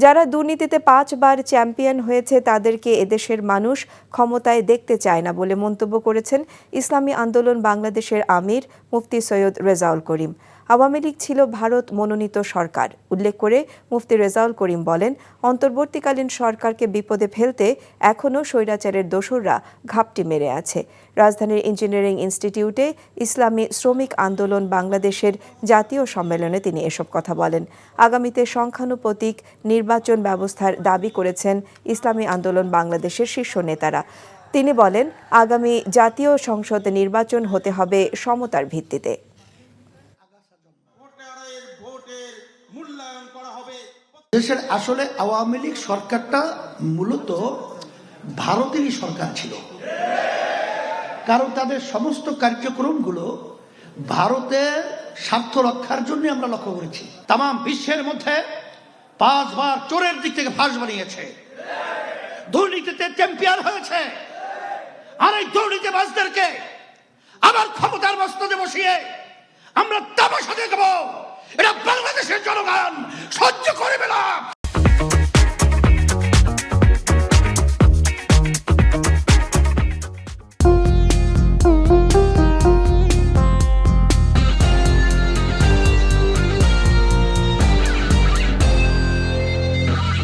যারা দুর্নীতিতে 5 বার চ্যাম্পিয়ন হয়েছে তাদেরকে এদেশের মানুষ ক্ষমতায় দেখতে চায় না বলে মন্তব্য করেছেন ইসলামী আন্দোলন বাংলাদেশের আমির মুফতি সৈয়দ রেজাউল করিম। আওয়ামী লীগ ছিল ভারত মনোনীত সরকার উল্লেখ করে মুফতি রেজাউল করিম বলেন, অন্তর্বর্তীকালীন সরকারকে বিপদে ফেলতে এখনও স্বৈরাচারের দোসররা ঘাপটি মেরে আছে। রাজধানীর ইঞ্জিনিয়ারিং ইনস্টিটিউটে ইসলামী শ্রমিক আন্দোলন বাংলাদেশের জাতীয় সম্মেলনে তিনি এসব কথা বলেন। আগামীতে সংখ্যানুপাতিক নির্বাচন ব্যবস্থার দাবি করেছেন ইসলামী আন্দোলন বাংলাদেশের শীর্ষ নেতারা। তিনি বলেন, আগামী জাতীয় সংসদ নির্বাচন হতে হবে সমতার ভিত্তিতে। দেশের আসলে আওয়ামী লীগ সরকারটা মূলত ভারতেরই সরকার ছিল, কারণ তাদের সমস্ত কার্যক্রমগুলো ভারতের স্বার্থ রক্ষার জন্য আমরা লক্ষ্য করেছি। তাম বিশ্বের মধ্যে 5 বার চোরের দিক থেকে ফাঁস বানিয়েছে, দুর্নীতিতে চ্যাম্পিয়ন হয়েছে। আর এই দুর্নীতিবাজদেরকে আবার ক্ষমতার মস্তদে বসিয়ে আমরা তামাশা দেখব, এটা বাংলাদেশের জনগণ সহ্য করবে না।